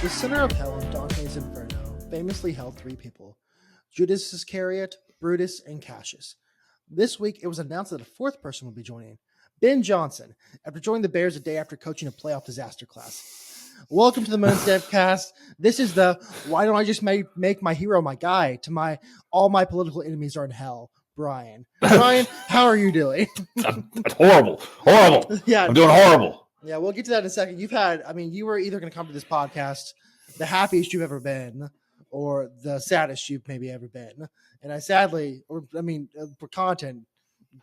The center of hell in Dante's Inferno famously held three people: Judas Iscariot, Brutus, and Cassius. This week, it was announced that a fourth person would be joining: Ben Johnson, after joining the Bears a day after coaching a playoff disaster class. Welcome to the Moon's Devcast. This is the "why don't I just make my hero my guy" to all my political enemies are in hell, Brian. Brian, how are you doing? It's horrible. Yeah, I'm doing horrible. Yeah, we'll get to that in a second. You were either going to come to this podcast the happiest you've ever been or the saddest you've maybe ever been. And for content,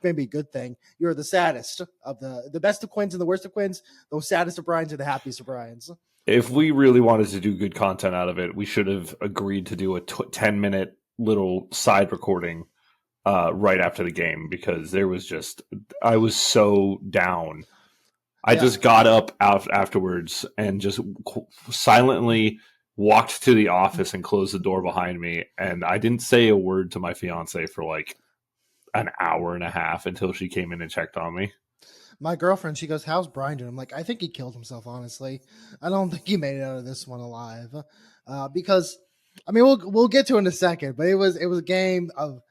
maybe a good thing, you're the saddest of the best of Quins and the worst of Quins, the saddest of Brians and the happiest of Brians. If we really wanted to do good content out of it, we should have agreed to do a 10-minute little side recording right after the game, because I was so down. I just got up afterwards and just silently walked to the office and closed the door behind me. And I didn't say a word to my fiance for like an hour and a half until she came in and checked on me. My girlfriend, she goes, "How's Brian doing?" I'm like, "I think he killed himself, honestly. I don't think he made it out of this one alive." Because, we'll get to it in a second, but it was a game of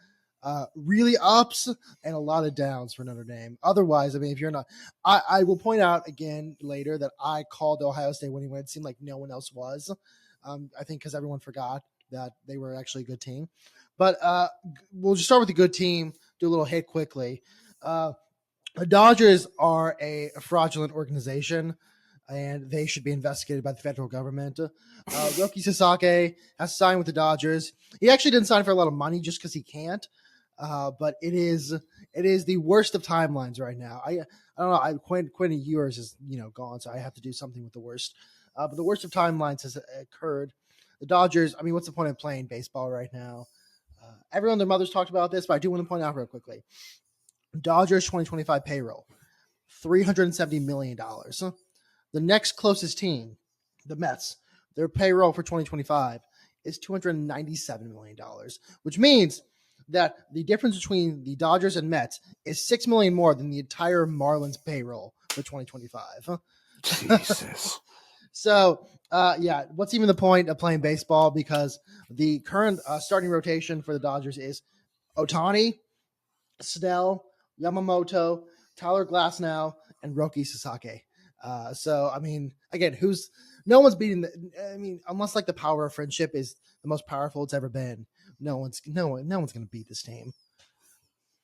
really ups and a lot of downs for Notre Dame. Otherwise, if you're not, I will point out again later that I called Ohio State winning when it seemed like no one else was. I think because everyone forgot that they were actually a good team. But we'll just start with the good team, do a little hit quickly. The Dodgers are a fraudulent organization, and they should be investigated by the federal government. Roki Sasaki has signed with the Dodgers. He actually didn't sign for a lot of money just because he can't. But it is the worst of timelines right now. I don't know. Quinn Ewers is gone, so I have to do something with the worst. But the worst of timelines has occurred. The Dodgers. What's the point of playing baseball right now? Everyone, their mothers talked about this, but I do want to point out real quickly. Dodgers 2025 payroll, $370 million. The next closest team, the Mets, their payroll for 2025 is $297 million, which means that the difference between the Dodgers and Mets is $6 million more than the entire Marlins payroll for 2025. Jesus. So, what's even the point of playing baseball? Because the current starting rotation for the Dodgers is Ohtani, Snell, Yamamoto, Tyler Glasnow, and Roki Sasaki. Again, no one's beating unless like the power of friendship is the most powerful it's ever been. No one's going to beat this team.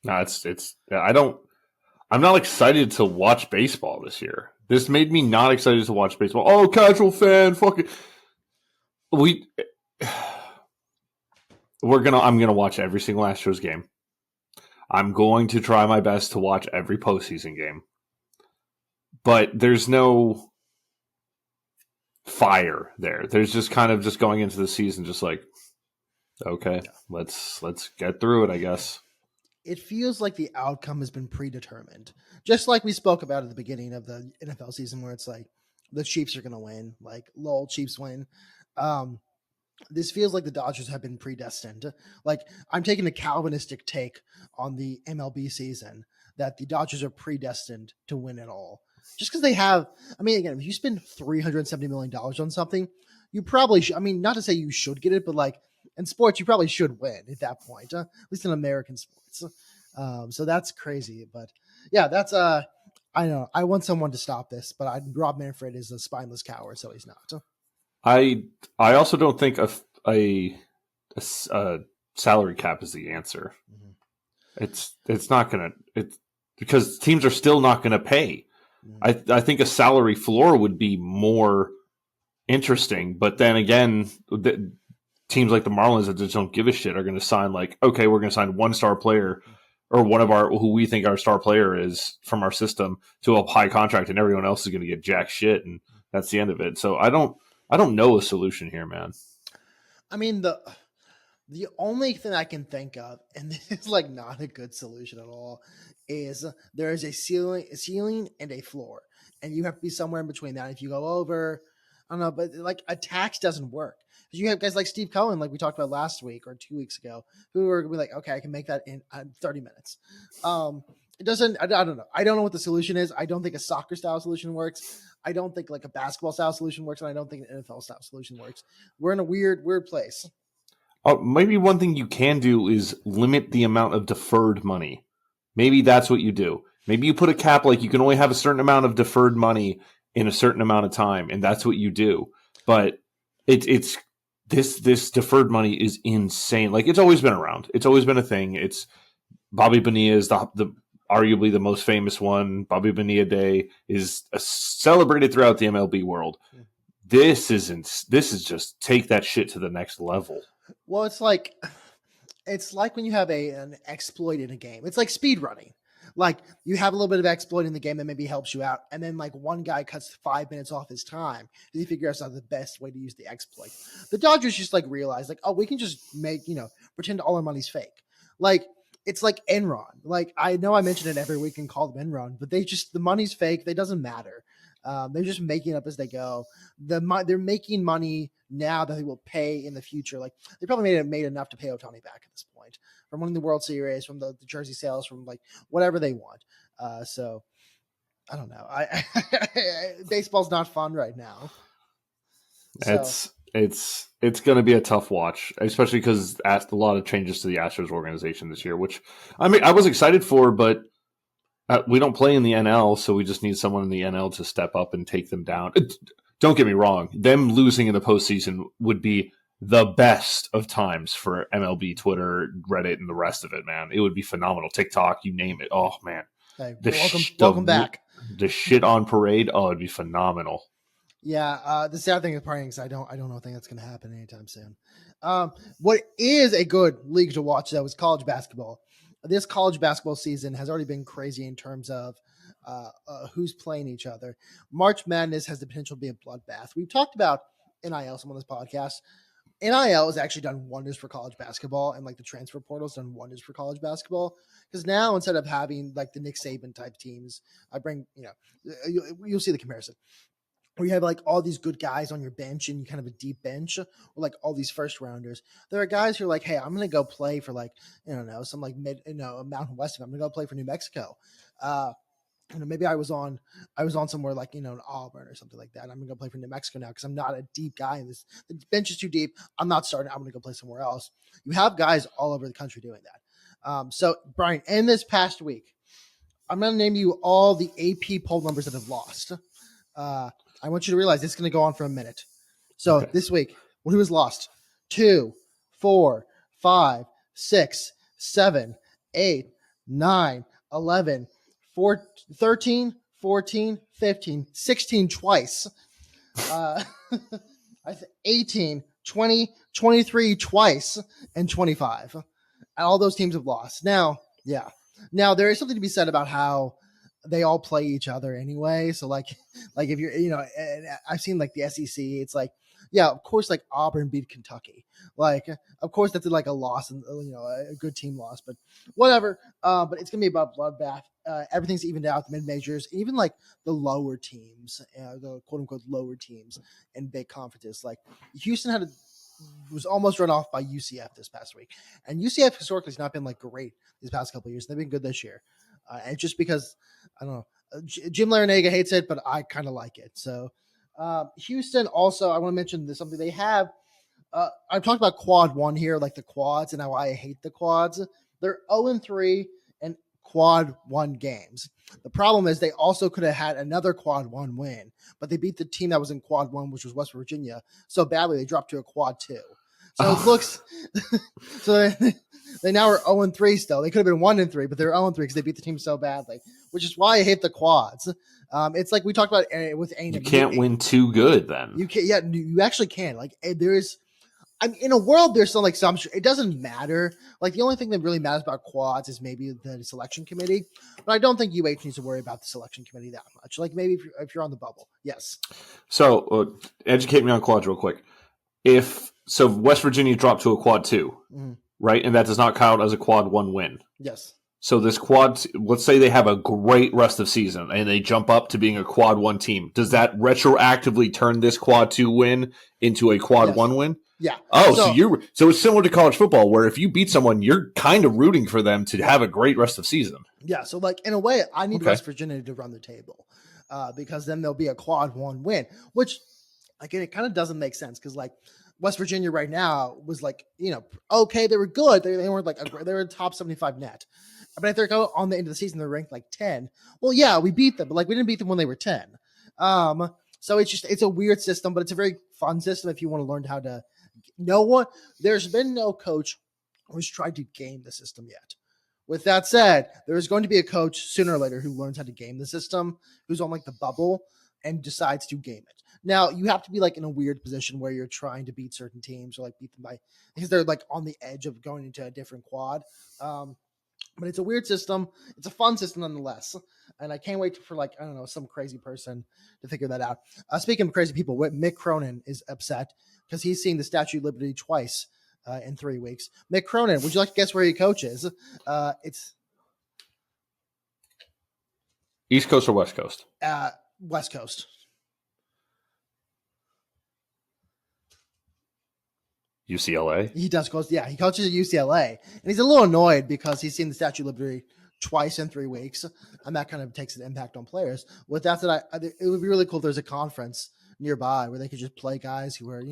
No, I'm not excited to watch baseball this year. This made me not excited to watch baseball. Oh, casual fan, fuck it. I'm gonna watch every single Astros game. I'm going to try my best to watch every postseason game. But there's no fire there. There's just kind of just going into the season just like, okay, let's get through it, I guess. It feels like the outcome has been predetermined. Just like we spoke about at the beginning of the NFL season, where it's like the Chiefs are going to win, like lol, Chiefs win. This feels like the Dodgers have been predestined. Like, I'm taking a Calvinistic take on the MLB season that the Dodgers are predestined to win it all. Just because they have, again, if you spend $370 million on something, you probably should. Not to say you should get it, but like in sports, you probably should win at that point, at least in American sports. So that's crazy. But yeah, that's, I know I want someone to stop this, but Rob Manfred is a spineless coward, so he's not. I also don't think a salary cap is the answer. Mm-hmm. It's not gonna because teams are still not gonna pay. Mm-hmm. I think a salary floor would be more interesting, but then again, teams like the Marlins that just don't give a shit are going to sign like, okay, we're going to sign one star player or one of our who we think our star player is from our system to a high contract, and everyone else is going to get jack shit, and that's the end of it. So I don't know a solution here, man. The only thing I can think of, and this is like not a good solution at all, is there is a ceiling and a floor, and you have to be somewhere in between that. If you go over, I don't know, but like a tax doesn't work. Because you have guys like Steve Cohen, like we talked about last week or 2 weeks ago, who are going to be like, okay, I can make that in 30 minutes. It doesn't. I don't know. I don't know what the solution is. I don't think a soccer style solution works. I don't think like a basketball style solution works, and I don't think an NFL style solution works. We're in a weird place. Maybe one thing you can do is limit the amount of deferred money. Maybe that's what you do. Maybe you put a cap, like you can only have a certain amount of deferred money in a certain amount of time, and that's what you do. But it's this deferred money is insane. Like it's always been around. It's always been a thing. It's Bobby Bonilla is the arguably the most famous one. Bobby Bonilla Day is celebrated throughout the MLB world. This is just take that shit to the next level. Well, it's like when you have an exploit in a game. It's like speed running. Like you have a little bit of exploit in the game that maybe helps you out, and then like one guy cuts 5 minutes off his time, and he figures out the best way to use the exploit. The Dodgers just like realized like, oh, we can just make pretend all our money's fake. Like it's like Enron. Like I know I mention it every week and call them Enron, but the money's fake. It doesn't matter. They're just making it up as they go. They're making money now that they will pay in the future. Like they probably made enough to pay Ohtani back at this point from winning the World Series, from the jersey sales, from like whatever they want. So I don't know. Baseball's not fun right now. So. It's going to be a tough watch, especially because a lot of changes to the Astros organization this year, which I mean I was excited for, but we don't play in the NL, so we just need someone in the NL to step up and take them down. Don't get me wrong. Them losing in the postseason would be the best of times for MLB, Twitter, Reddit, and the rest of it, man. It would be phenomenal. TikTok, you name it. Oh, man. Hey, welcome back. The shit on parade, it'd be phenomenal. Yeah, the sad thing is probably I don't think that's going to happen anytime soon. What is a good league to watch, though, is college basketball. This college basketball season has already been crazy in terms of who's playing each other. March Madness has the potential to be a bloodbath. We've talked about NIL some on this podcast. NIL has actually done wonders for college basketball, and like the transfer portal's done wonders for college basketball. Because now instead of having like the Nick Saban type teams, you'll see the comparison. Where you have like all these good guys on your bench and you kind of a deep bench, or like all these first rounders. There are guys who are like, hey, I'm going to go play for like, some like Mountain West. I'm going to go play for New Mexico. Maybe I was on somewhere like, an Auburn or something like that. I'm going to go play for New Mexico now because I'm not a deep guy. The bench is too deep. I'm not starting. I'm going to go play somewhere else. You have guys all over the country doing that. So Brian, in this past week, I'm going to name you all the AP poll numbers that have lost. I want you to realize this is going to go on for a minute. So This week, who has lost? 2, 4, 5, 6, 7, 8, 9, 11, 13, 14, 15, 16 twice. 18, 20, 23 twice, and 25. And all those teams have lost. Now, there is something to be said about how they all play each other anyway. So like if you're, I've seen like the SEC, it's like, yeah, of course, like Auburn beat Kentucky. Like, of course, that's like a loss and, a good team loss, but whatever. But it's going to be about bloodbath. Everything's evened out, the mid-majors, even like the lower teams, the quote unquote lower teams in big conferences. Like Houston was almost run off by UCF this past week. And UCF historically has not been like great these past couple of years. They've been good this year. And just because, I don't know, Jim Larinaga hates it, but I kind of like it. So Houston also, I want to mention something they have. I've talked about quad one here, like the quads, and how I hate the quads. They're 0-3 in quad one games. The problem is they also could have had another quad one win, but they beat the team that was in quad one, which was West Virginia, so badly they dropped to a quad two. So it looks so they now are 0-3 still. They could have been 1-3, but they're 0-3 because they beat the team so badly, which is why I hate the quads. It's like we talked about with A&M. You can't win too good then. You can't. Yeah, you actually can. Like in a world there's some it doesn't matter. Like the only thing that really matters about quads is maybe the selection committee, but I don't think UH needs to worry about the selection committee that much. Like maybe if you're on the bubble, yes. So educate me on quads real quick. So West Virginia dropped to a quad 2, right? And that does not count as a quad 1 win. Yes. So this quad, let's say they have a great rest of season and they jump up to being a quad 1 team. Does that retroactively turn this quad 2 win into a quad 1 win? Yeah. Oh, so it's similar to college football where if you beat someone, you're kind of rooting for them to have a great rest of season. Yeah, so like in a way, I need Okay. West Virginia to run the table because then there'll be a quad one win, which again it kind of doesn't make sense because like West Virginia right now was like okay, they were good, they weren't like they were top 75 net, but if they're going on the end of the season they're ranked like 10. Well, yeah, we beat them, but like we didn't beat them when they were 10. So it's a weird system, but it's a very fun system if you want to learn how to. There's been no coach who's tried to game the system yet. With that said, there's going to be a coach sooner or later who learns how to game the system, who's on like the bubble and decides to game it. Now, you have to be like in a weird position where you're trying to beat certain teams or like beat them by because they're like on the edge of going into a different quad. But it's a weird system. It's a fun system nonetheless. And I can't wait for like, I don't know, some crazy person to figure that out. Speaking of crazy people, Mick Cronin is upset because he's seen the Statue of Liberty twice in 3 weeks. Mick Cronin, would you like to guess where he coaches? It's East Coast or West Coast? West Coast. UCLA? He does coach. Yeah, he coaches at UCLA. And he's a little annoyed because he's seen the Statue of Liberty twice in 3 weeks. And that kind of takes an impact on players. With that said, it would be really cool if there's a conference nearby where they could just play guys who are,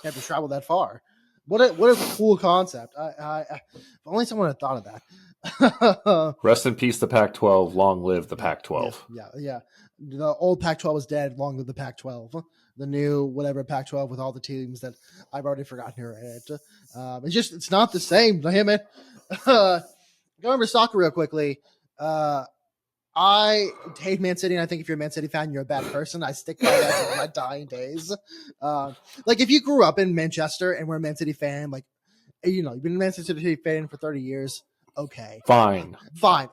have to travel that far. What a cool concept. If only someone had thought of that. Rest in peace, the Pac-12. Long live the Pac-12. Yeah. The old Pac-12 is dead. Long live the Pac-12. The new whatever Pac-12 with all the teams that I've already forgotten who are in it. It's not the same. Damn it. Going over soccer real quickly. I hate Man City, and I think if you're a Man City fan, you're a bad person. I stick by that to my dying days. Like if you grew up in Manchester and were a Man City fan, like you've been a Man City fan for 30 years. Okay, fine,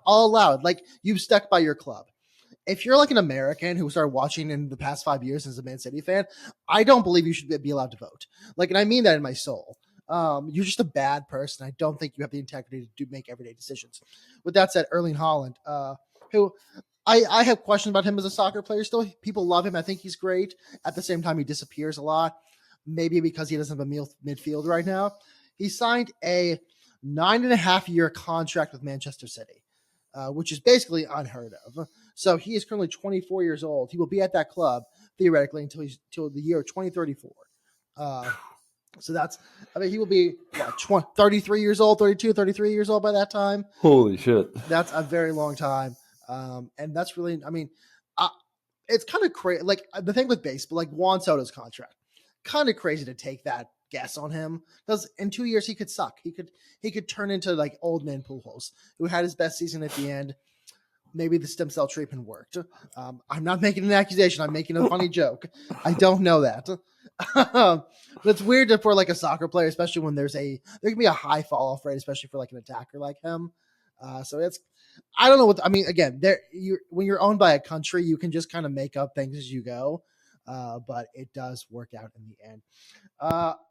all allowed. Like you've stuck by your club. If you're like an American who started watching in the past 5 years as a Man City fan, I don't believe you should be allowed to vote. Like, and I mean that in my soul. You're just a bad person. I don't think you have the integrity to make everyday decisions. With that said, Erling Haaland, who I have questions about him as a soccer player still. People love him. I think he's great. At the same time, he disappears a lot. Maybe because he doesn't have a midfield right now. He signed a 9.5-year contract with Manchester City, which is basically unheard of. So he is currently 24 years old. He will be at that club theoretically until the year 2034. So he will be 33 years old, 32, 33 years old by that time. Holy shit. That's a very long time. And that's really, it's kind of crazy. Like the thing with baseball, like Juan Soto's contract, kind of crazy to take that guess on him because in 2 years he could suck. He could turn into like old man Pujols, who had his best season at the end. Maybe the stem cell treatment worked. I'm not making an accusation. I'm making a funny joke. I don't know that. But it's weird for like a soccer player, especially when there can be a high fall off rate, especially for like an attacker like him. So I don't know again, when you're owned by a country, you can just kind of make up things as you go. But it does work out in the end.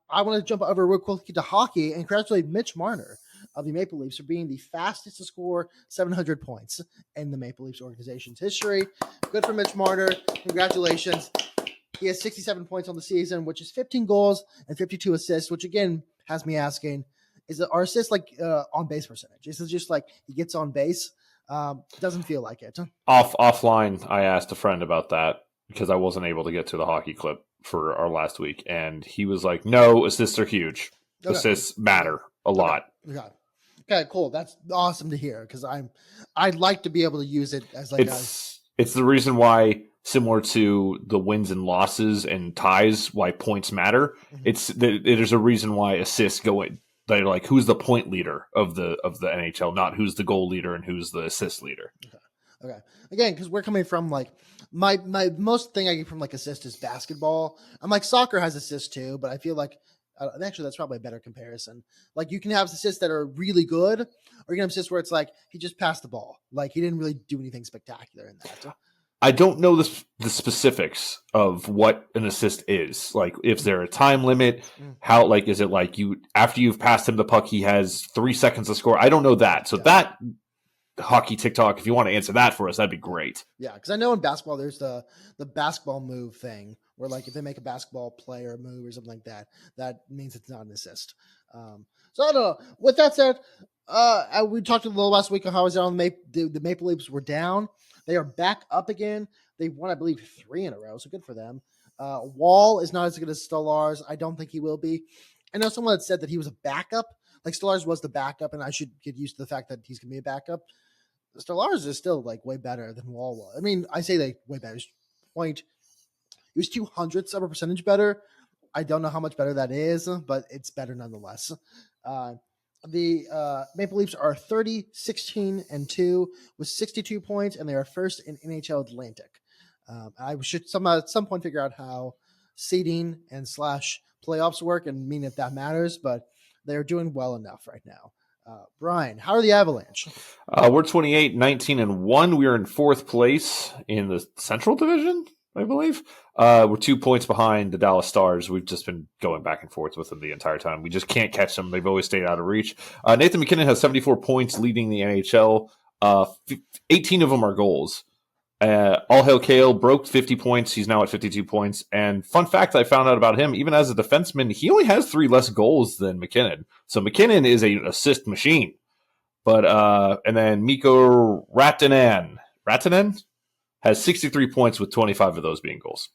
I want to jump over real quickly to hockey and congratulate Mitch Marner of the Maple Leafs for being the fastest to score 700 points in the Maple Leafs organization's history. Good for Mitch Marner. Congratulations. He has 67 points on the season, which is 15 goals and 52 assists, which again has me asking, are assists like on base percentage? Is it just like he gets on base? Doesn't feel like it. Offline, I asked a friend about that because I wasn't able to get to the hockey clip for our last week, and he was like, no, assists are huge. Okay. Assists matter a lot. Okay, cool. That's awesome to hear because I'd like to be able to use it as like it's the reason why, similar to the wins and losses and ties, why points matter. Mm-hmm. There's a reason why assists go in. They're like, who's the point leader of the NHL, not who's the goal leader and who's the assist leader. Okay. Again, because we're coming from like my most thing I get from like assist is basketball. I'm like soccer has assists too, but I feel like actually that's probably a better comparison. Like you can have assists that are really good, or you can have assists where it's like he just passed the ball, like he didn't really do anything spectacular in that. I don't know the specifics of what an assist is. Like, if there a time limit, how, like, is it like after you've passed him the puck, he has 3 seconds to score? I don't know that. So that hockey TikTok, if you want to answer that for us, that'd be great. Yeah, because I know in basketball there's the basketball move thing where like if they make a basketball play or a move or something like that, that means it's not an assist. So I don't know. With that said, we talked a little last week on how I was on the Maple Leafs were down. They are back up again. They won, I believe, 3 in a row, so good for them. Wall is not as good as Stolarz. I don't think he will be. I know someone had said that he was a backup. Like Stolarz was the backup, and I should get used to the fact that he's going to be a backup. Stolarz is still like way better than Wall was. I mean, I say like way better. He was 200ths of a percentage better. I don't know how much better that is, but it's better nonetheless. The Maple Leafs are 30, 16, and 2 with 62 points, and they are first in NHL Atlantic. I should at some point figure out how seeding and / playoffs work and mean if that matters, but they're doing well enough right now. Brian, how are the Avalanche? We're 28, 19, and 1. We are in 4th place in the Central Division, I believe. We're 2 points behind the Dallas Stars. We've just been going back and forth with them the entire time. We just can't catch them. They've always stayed out of reach. Nathan MacKinnon has 74 points, leading the NHL. 18 of them are goals. All Hail Cale broke 50 points. He's now at 52 points. And fun fact I found out about him, even as a defenseman, he only has 3 less goals than MacKinnon. So MacKinnon is an assist machine. But and then Mikko Rantanen has 63 points with 25 of those being goals.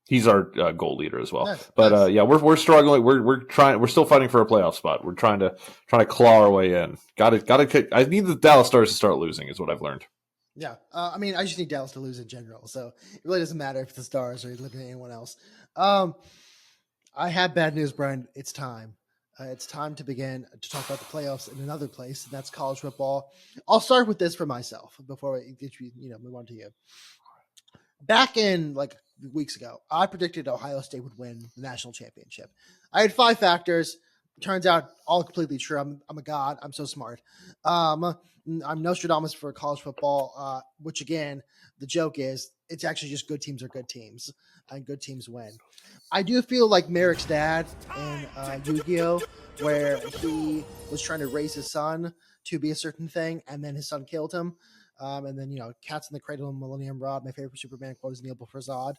He's our goal leader as well. Nice. But yeah, we're struggling. We're trying. We're still fighting for a playoff spot. We're trying to claw our way in. Got to. I need the Dallas Stars to start losing. Is what I've learned. Yeah, I mean, I just need Dallas to lose in general, so it really doesn't matter if the Stars are looking at anyone else. I have bad news, Brian. It's time. It's time to begin to talk about the playoffs in another place, and that's college football. I'll start with this for myself before we move on to you. Back in like weeks ago, I predicted Ohio State would win the national championship. I had 5 factors. Turns out all completely true. I'm a god. I'm so smart. I'm Nostradamus for college football, which again, the joke is it's actually just good teams are good teams and good teams win. I do feel like Merrick's dad in Yu-Gi-Oh, where he was trying to raise his son to be a certain thing, and then his son killed him. And then, Cats in the Cradle and Millennium Rod. My favorite Superman quote is Neil before Zod.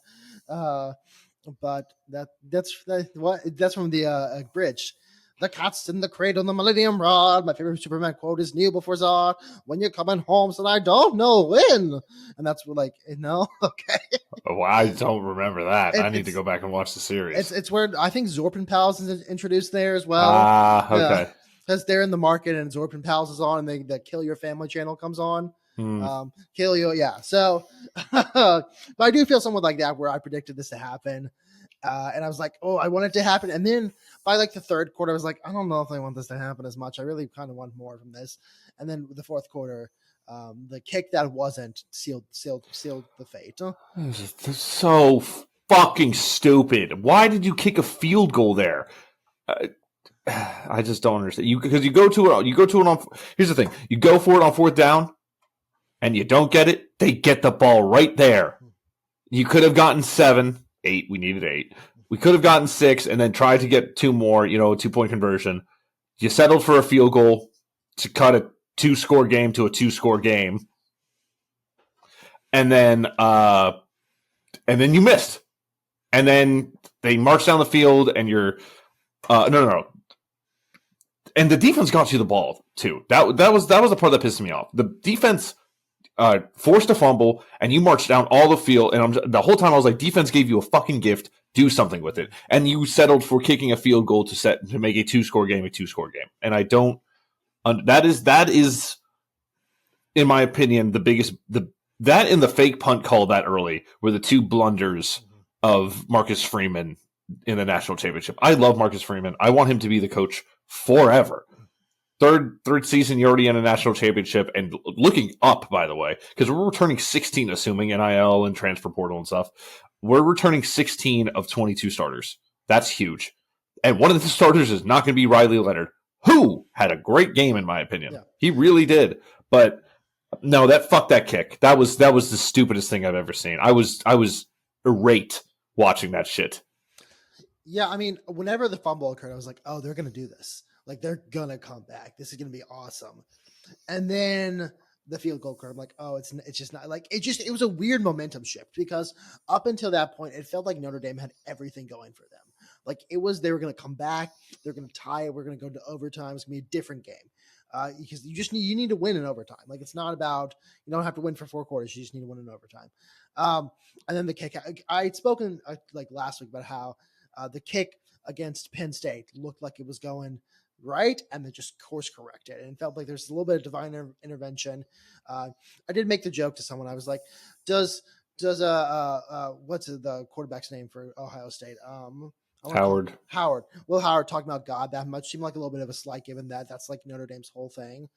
But that's from the bridge. The cat's in the cradle and the Millennium Rod. My favorite Superman quote is Neil before Zod. When you're coming home, said I don't know when. And that's okay. Oh, I don't remember that. I need to go back and watch the series. It's where I think Zorpin Pals is introduced there as well. Okay. Because they're in the market and Zorpin Pals is on, and the Kill Your Family channel comes on. Kill you, yeah. So, but I do feel somewhat like that, where I predicted this to happen. And I was like, oh, I want it to happen. And then by like the third quarter, I was like, I don't know if I want this to happen as much. I really kind of want more from this. And then the fourth quarter, the kick that wasn't sealed the fate. This is so fucking stupid. Why did you kick a field goal there? I just don't understand. Because you go to it on. Here's the thing: you go for it on 4th down, and you don't get it. They get the ball right there. You could have gotten 7. 8. We needed 8. We could have gotten 6 and then tried to get 2 more, a 2-point conversion. You settled for a field goal to cut a 2-score game to a 2-score game. And then you missed. And then they marched down the field and you're no. And the defense got you the ball too. That was the part that pissed me off. The defense forced a fumble, and you marched down all the field. And the whole time I was like, defense gave you a fucking gift. Do something with it. And you settled for kicking a field goal to make a 2-score game a 2-score game. And I don't. That is, in my opinion, the biggest. That and the fake punt call that early were the 2 blunders of Marcus Freeman in the national championship. I love Marcus Freeman. I want him to be the coach forever. Third season, you're already in a national championship and looking up, by the way, because we're returning 16, assuming NIL and transfer portal and stuff. We're returning 16 of 22 starters. That's huge. And one of the starters is not going to be Riley Leonard, who had a great game, in my opinion. Yeah. He really did. But no, fuck that kick. That was the stupidest thing I've ever seen. I was irate watching that shit. Yeah, I mean, whenever the fumble occurred, I was like, oh, they're going to do this. Like, they're going to come back. This is going to be awesome. And then the field goal curve. Like, oh, it's just not like it was a weird momentum shift because up until that point, it felt like Notre Dame had everything going for them. Like they were going to come back, they're going to tie it, we're going to go to overtime. It's going to be a different game. Because you need to win in overtime. Like it's not about you don't have to win for 4 quarters. You just need to win in overtime. And then the kick. I had spoken like last week about how the kick against Penn State looked like it was going right, and then just course corrected, and it felt like there's a little bit of divine intervention. I did make the joke to someone. I was like, "Does what's the quarterback's name for Ohio State?" Howard. Will Howard talking about God that much seemed like a little bit of a slight, given that that's like Notre Dame's whole thing.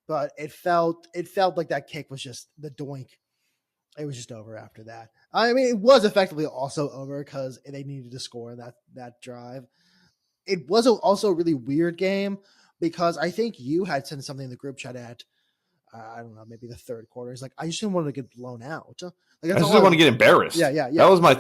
But it felt like that kick was just the doink. It was just over after that. I mean, it was effectively also over because they needed to score that drive. It was also a really weird game because I think you had sent something in the group chat at I don't know, maybe the third quarter. It's like I just didn't want to get blown out. Like, I just didn't want to get embarrassed. Yeah. That was my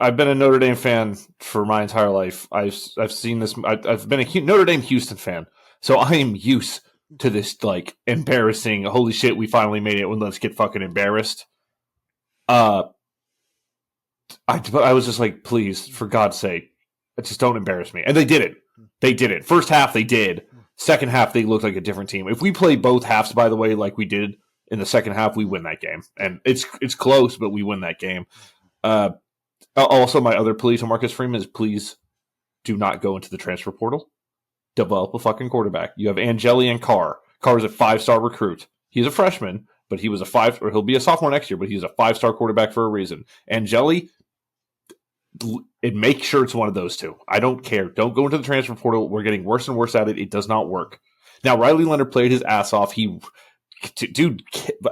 I've been a Notre Dame fan for my entire life. I've seen this. I've been a Notre Dame Houston fan, so I am used to this like embarrassing. Holy shit, we finally made it. Let's get fucking embarrassed. I was just like, please, for God's sake, just don't embarrass me. And they did it. They did it. First half, they did. Second half, they looked like a different team. If we play both halves, by the way, like we did in the second half, we win that game. And it's close, but we win that game. Also, my other plea to Marcus Freeman is please do not go into the transfer portal. Develop a fucking quarterback. You have Angeli and Carr. Carr is a 5-star recruit. He's a freshman, but he was he'll be a sophomore next year, but he's a 5-star quarterback for a reason. Angeli, make sure it's one of those two. I don't care. Don't go into the transfer portal. We're getting worse and worse at it. It does not work. Now, Riley Leonard played his ass off. Dude,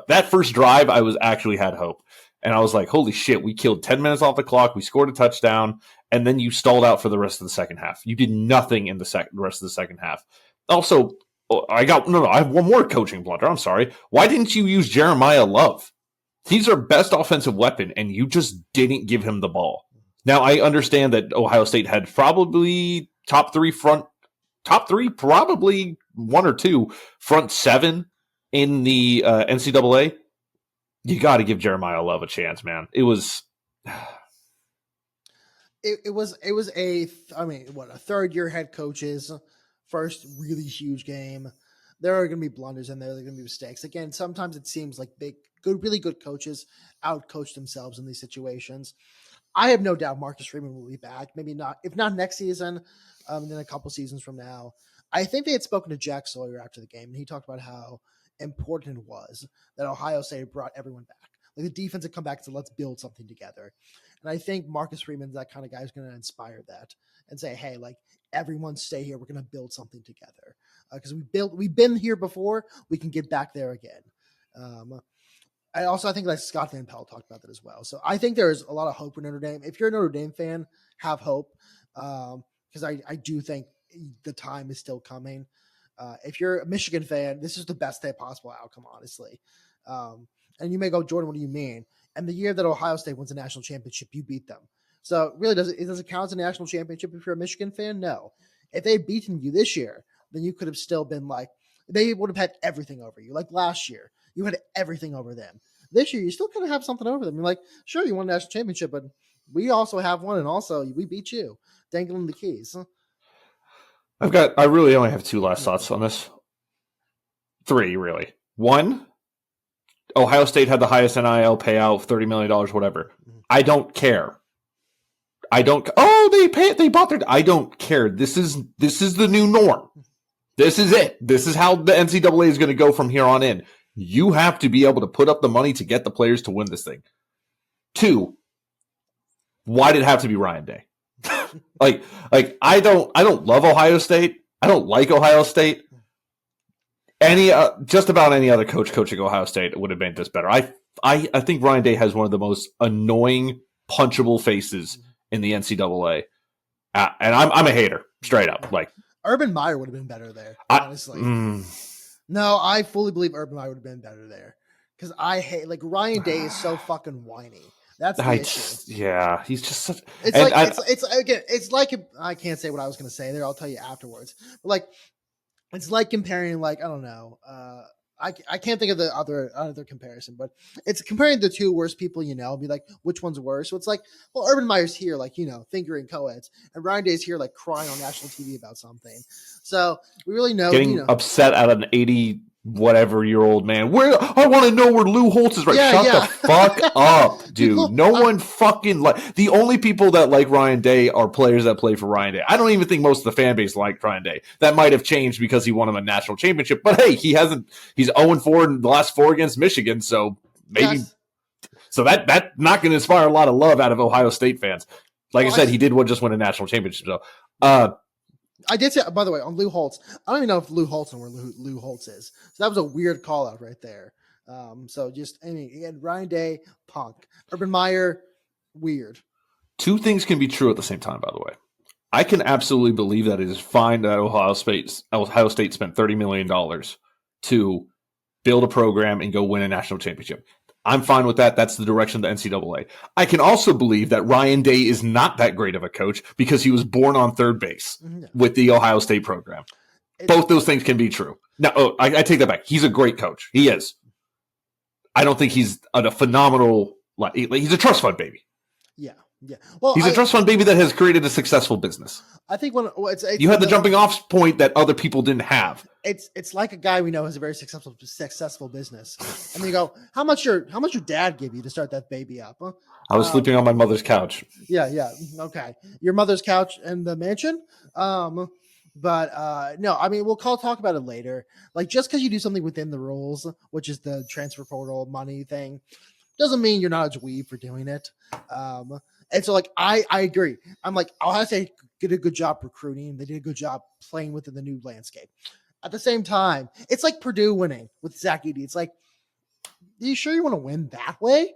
that first drive, I actually had hope. And I was like, holy shit, we killed 10 minutes off the clock. We scored a touchdown. And then you stalled out for the rest of the second half. You did nothing in the rest of the second half. Also, I have one more coaching blunder. I'm sorry. Why didn't you use Jeremiah Love? He's our best offensive weapon, and you just didn't give him the ball. Now, I understand that Ohio State had probably top three, probably 1 or 2 front 7 in the NCAA. You got to give Jeremiah Love a chance, man. It was a third-year head coach's first really huge game. There are going to be blunders in there. There are going to be mistakes. Again, sometimes it seems like really good coaches outcoach themselves in these situations. I have no doubt Marcus Freeman will be back. Maybe not, if not next season, then a couple seasons from now. I think they had spoken to Jack Sawyer after the game, and he talked about how important it was that Ohio State brought everyone back. Like the defense had come back and said, let's build something together. And I think Marcus Freeman's that kind of guy who's going to inspire that and say, hey, like everyone stay here. We're going to build something together. Because we've been here before. We can get back there again. I think like Scott Van Pelt talked about that as well. So I think there's a lot of hope for Notre Dame. If you're a Notre Dame fan, have hope. Because I do think the time is still coming. If you're a Michigan fan, this is the best possible outcome, honestly. And you may go, Jordan, what do you mean? And the year that Ohio State wins a national championship, you beat them. So really, does it count as a national championship if you're a Michigan fan? No. If they had beaten you this year, then you could have still been like, they would have had everything over you. Like last year, you had everything over them. This year, you still kind of have something over them. You're like, sure, you won a national championship, but we also have one, and also we beat you, dangling the keys. I really only have 2 last thoughts on this. 3, really. 1, Ohio State had the highest NIL payout, $30 million, whatever. I don't care. They bought their, I don't care. This is the new norm. This is it. This is how the NCAA is going to go from here on in. You have to be able to put up the money to get the players to win this thing. 2, why did it have to be Ryan Day? like I don't love Ohio State. I don't like Ohio State. Just about any other coach coaching Ohio State would have made this better. I think Ryan Day has one of the most annoying punchable faces in the NCAA, and I'm a hater straight up. Like Urban Meyer would have been better there, honestly. No, I fully believe Urban Meyer would have been better there because I hate Ryan Day is so fucking whiny. That's the issue. Yeah, he's just such. It's like I can't say what I was going to say there. I'll tell you afterwards. But It's like comparing, like, I don't know. I can't think of the other comparison, but it's comparing the two worst people, be like, which one's worse? So it's like, well, Urban Meyer's here, like, fingering co-eds, and Ryan Day's here, like, crying on national TV about something. So we really know, getting upset at an 80 whatever year old man. Where I want to know where Lou Holtz is right. Shut the fuck up, dude. No one fucking like. The only people that like Ryan Day are players that play for Ryan Day. I don't even think most of the fan base liked Ryan Day. That might have changed because he won him a national championship. But hey, he hasn't. He's 0-4 in the last 4 against Michigan, so maybe. Yes. So that's not going to inspire a lot of love out of Ohio State fans. Like I said, he did just win a national championship. So, I did say, by the way, on Lou Holtz, I don't even know if Lou Holtz knows where Lou Holtz is. So that was a weird call out right there. So just, again, Ryan Day, punk. Urban Meyer, weird. 2 things can be true at the same time, by the way. I can absolutely believe that it is fine that Ohio State spent $30 million to build a program and go win a national championship. I'm fine with that. That's the direction of the NCAA. I can also believe that Ryan Day is not that great of a coach because he was born on third base with the Ohio State program. Both those things can be true. Now, I take that back. He's a great coach. He is. I don't think he's a phenomenal. He's a trust fund baby. Yeah. Yeah. Well, he's a trust fund baby that has created a successful business. I think you had the jumping off point that other people didn't have. It's like a guy we know has a very successful business, and then you go, how much your dad give you to start that baby up? Huh? I was sleeping on my mother's couch. Yeah, okay, your mother's couch in the mansion. But no, we'll talk about it later. Like, just because you do something within the rules, which is the transfer portal money thing, doesn't mean you're not a dweeb for doing it. And so, like, I agree. I'm like, Ohio State did a good job recruiting. They did a good job playing within the new landscape. At the same time, it's like Purdue winning with Zach Edey. It's like, are you sure you want to win that way?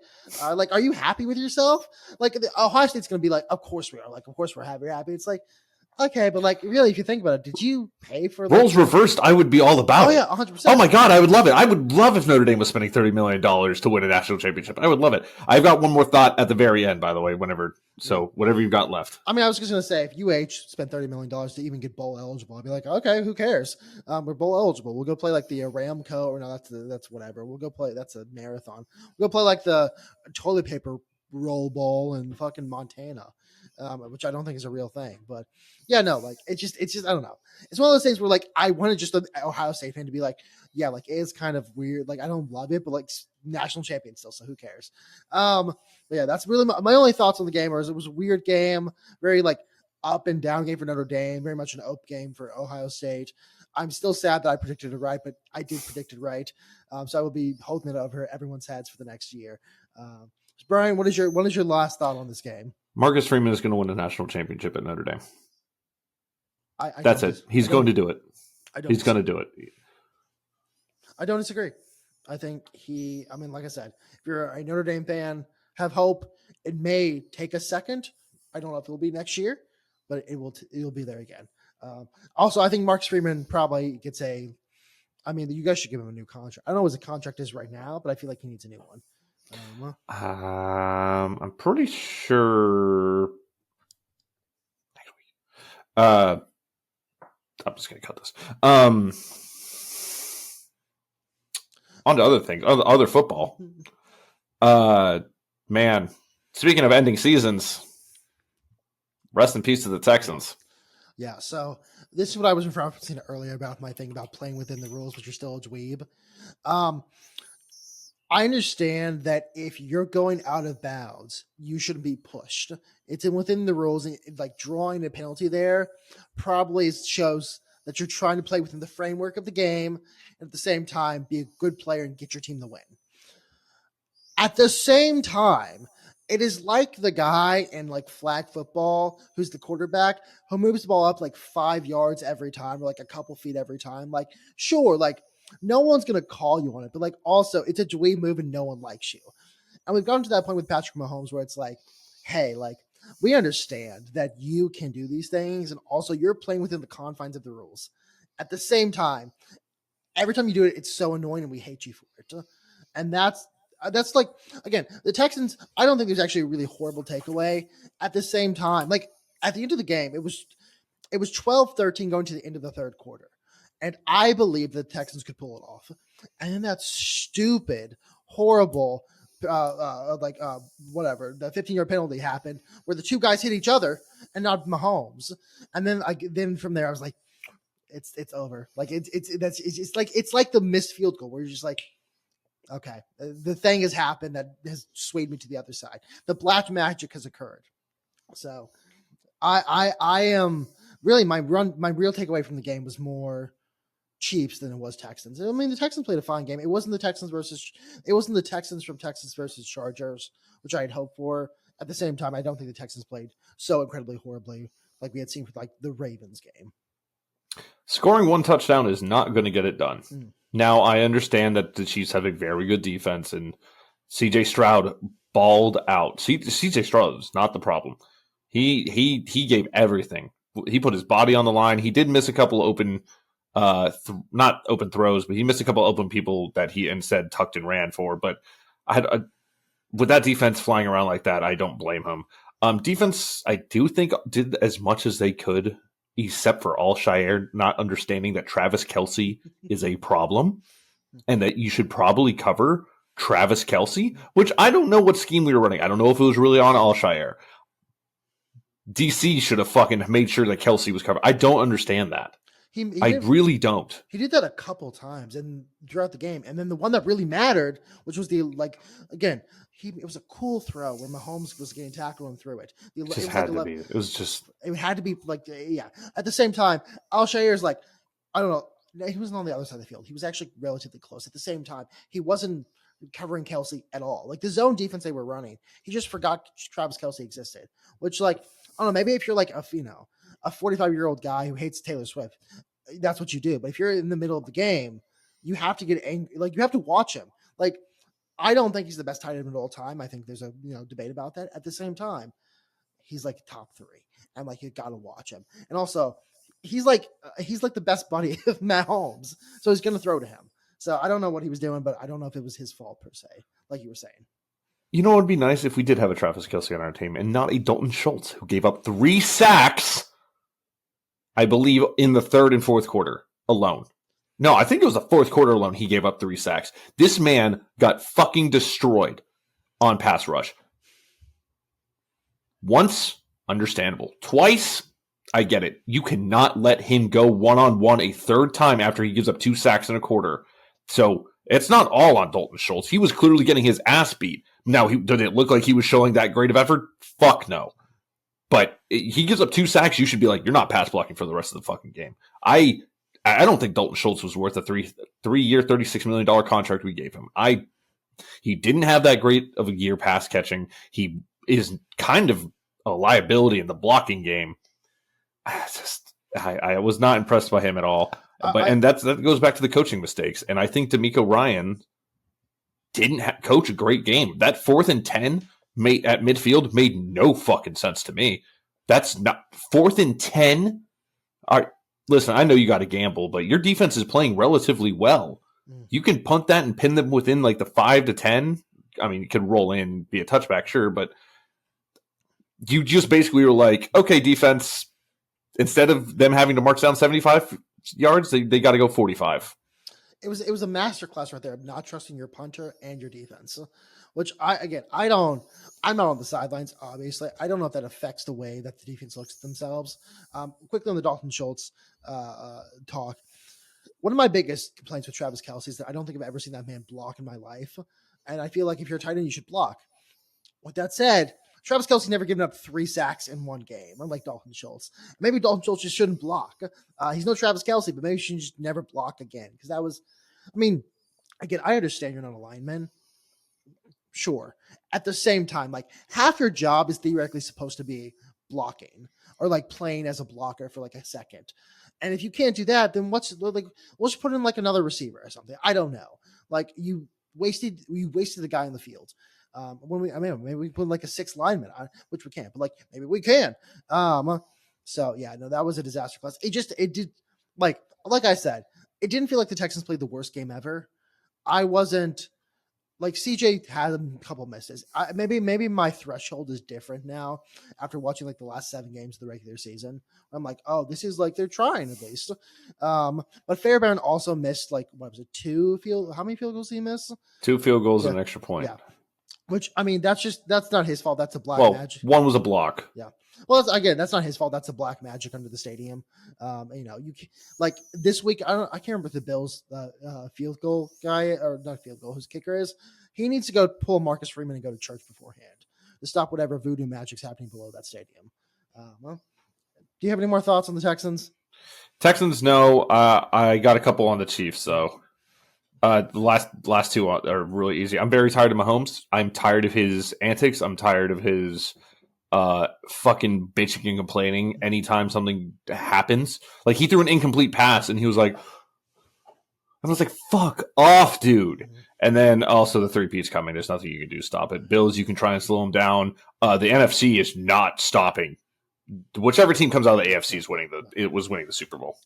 Like, are you happy with yourself? Like, Ohio State's going to be like, of course we are. Like, of course we're happy. It's like, okay, but like, really, if you think about it, did you pay for roles reversed? I would be all about it. Oh yeah, 100%. Oh my god, I would love it. I would love if Notre Dame was spending $30 million to win a national championship. I would love it. I've got one more thought at the very end, by the way. Whatever you've got left. I was just going to say, if UH spent $30 million to even get bowl eligible, I'd be like, okay, who cares? We're bowl eligible. We'll go play like the Aramco, or no, that's whatever. We'll go play. That's a marathon. We'll go play like the toilet paper roll bowl in fucking Montana. Which I don't think is a real thing, but yeah, no, like it's just I don't know. It's one of those things where like I wanted just an Ohio State fan to be like, yeah, like it is kind of weird. Like I don't love it, but like national champion still, so who cares? But yeah, that's really my only thoughts on the game. It was a weird game, very like up and down game for Notre Dame, very much an up game for Ohio State. I'm still sad that I predicted it right, but I did predict it right, so I will be holding it over everyone's heads for the next year. Brian, what is your last thought on this game? Marcus Freeman is going to win a national championship at Notre Dame. That's it. He's going to do it. He's going to do it. I don't disagree. I think like I said, if you're a Notre Dame fan, have hope. It may take a second. I don't know if it'll be next year, but it'll be there again. Also, I think Marcus Freeman probably gets you guys should give him a new contract. I don't know what his contract is right now, but I feel like he needs a new one. I'm pretty sure. I'm just gonna cut this. On to other things, other football. Man, speaking of ending seasons, rest in peace to the Texans. Yeah, so this is what I was referencing earlier about my thing about playing within the rules, but you're still a dweeb. I understand that if you're going out of bounds, you shouldn't be pushed. It's within the rules, and like drawing a penalty there probably shows that you're trying to play within the framework of the game, and at the same time be a good player and get your team the win. At the same time, it is like the guy in like flag football who's the quarterback who moves the ball up like 5 yards every time, or like a couple feet every time. Like, sure, like no one's going to call you on it, but like also it's a dweeb move and no one likes you. And we've gotten to that point with Patrick Mahomes where it's like, hey, like we understand that you can do these things, and also you're playing within the confines of the rules. At the same time, every time you do it, it's so annoying and we hate you for it. And that's like, again, the Texans, I don't think there's actually a really horrible takeaway. At the same time, like at the end of the game, it was 12-13 going to the end of the third quarter. And I believe the Texans could pull it off. And then that stupid, horrible, whatever, the 15-yard penalty happened where the two guys hit each other and not Mahomes. And then from there I was like, it's over. Like it's like the missed field goal where you're just like, okay, the thing has happened that has swayed me to the other side. The black magic has occurred. So I am really my real takeaway from the game was more Chiefs than it was Texans. I mean, the Texans played a fine game. It wasn't the Texans from Texas versus Chargers, which I had hoped for. At the same time, I don't think the Texans played so incredibly horribly like we had seen with like the Ravens game. Scoring one touchdown is not going to get it done. Now, I understand that the Chiefs have a very good defense, and C.J. Stroud balled out. C.J. Stroud is not the problem. He gave everything. He put his body on the line. He did miss a couple open, not open throws, but he missed a couple open people that he instead tucked and ran for. But with that defense flying around like that, I don't blame him. Defense, I do think, did as much as they could, except for Alshire not understanding that Travis Kelce is a problem and that you should probably cover Travis Kelce, which I don't know what scheme we were running. I don't know if it was really on Alshire. DC should have fucking made sure that Kelce was covered. I don't understand that. I really don't. He did that a couple times and throughout the game. And then the one that really mattered, which was it was a cool throw where Mahomes was getting tackled and threw it. It had to be like, yeah. At the same time, Alshire is like, I don't know. He wasn't on the other side of the field. He was actually relatively close. At the same time, he wasn't covering Kelce at all. Like the zone defense they were running, he just forgot Travis Kelce existed, which like, I don't know, maybe if you're like a 45-year-old guy who hates Taylor Swift, that's what you do. But if you're in the middle of the game, you have to get angry. Like you have to watch him. Like I don't think he's the best tight end of all time. I think there's a debate about that. At the same time, he's like top 3, and like you got to watch him. And also, he's like the best buddy of Matt Holmes, so he's gonna throw to him. So I don't know what he was doing, but I don't know if it was his fault per se, like you were saying. You know what would be nice if we did have a Travis Kelce on our team and not a Dalton Schultz who gave up 3 sacks, I believe, in the third and fourth quarter alone. No, I think it was the fourth quarter alone he gave up 3 sacks. This man got fucking destroyed on pass rush. Once, understandable. Twice, I get it. You cannot let him go one-on-one a third time after he gives up 2 sacks in a quarter. So it's not all on Dalton Schultz. He was clearly getting his ass beat. Now, did it look like he was showing that great of effort? Fuck no. But he gives up 2 sacks. You should be like, you're not pass blocking for the rest of the fucking game. I don't think Dalton Schultz was worth a 3-year, $36 million contract we gave him. He didn't have that great of a year pass catching. He is kind of a liability in the blocking game. I was not impressed by him at all. And that goes back to the coaching mistakes. And I think D'Amico Ryan didn't coach a great game. That 4th and 10 at midfield made no fucking sense to me. That's not 4th and 10. All right, listen, I know you got to gamble, but your defense is playing relatively well. You can punt that and pin them within like the 5 to 10. I mean, it could roll in, be a touchback, sure, but you just basically were like, okay, defense, instead of them having to march down 75 yards, they got to go 45. It was a masterclass right there of not trusting your punter and your defense, which I'm not on the sidelines, obviously. I don't know if that affects the way that the defense looks at themselves. Quickly on the Dalton Schultz talk. One of my biggest complaints with Travis Kelce is that I don't think I've ever seen that man block in my life. And I feel like if you're a tight end, you should block. With that said, Travis Kelce never given up 3 sacks in one game, unlike Dalton Schultz. Maybe Dalton Schultz just shouldn't block. He's no Travis Kelce, but maybe he should just never block again. Because that was, I mean, again, I understand you're not a lineman. Sure. At the same time, like half your job is theoretically supposed to be blocking or like playing as a blocker for like a second. And if you can't do that, then we'll just put in like another receiver or something. I don't know. Like you wasted the guy in the field. Maybe we put like a 6th lineman on, which we can't, but like maybe we can. So yeah, no, that was a disaster class. It did like I said, it didn't feel like the Texans played the worst game ever. I wasn't like CJ had a couple misses. Maybe my threshold is different now after watching like the last 7 games of the regular season. I'm like, oh, this is like they're trying at least. But Fairbairn also missed like what was it, how many field goals did he miss? 2 field goals Yeah. and an extra point. Yeah. Which I mean, that's not his fault. That's a black magic. One was a block. Yeah. Well, that's not his fault. That's a black magic under the stadium. You like this week. I can't remember if the Bills field goal guy or not field goal whose kicker is. He needs to go pull Marcus Freeman and go to church beforehand to stop whatever voodoo magic's happening below that stadium. Do you have any more thoughts on the Texans? Texans, no. I got a couple on the Chiefs, though. The last two are really easy. I'm very tired of Mahomes. I'm tired of his antics. I'm tired of his fucking bitching and complaining anytime something happens. Like he threw an incomplete pass and he was like, I was like, fuck off, dude. And then also the 3-peat's coming. There's nothing you can do to stop it. Bills, you can try and slow them down. The NFC is not stopping. Whichever team comes out of the AFC is winning the Super Bowl.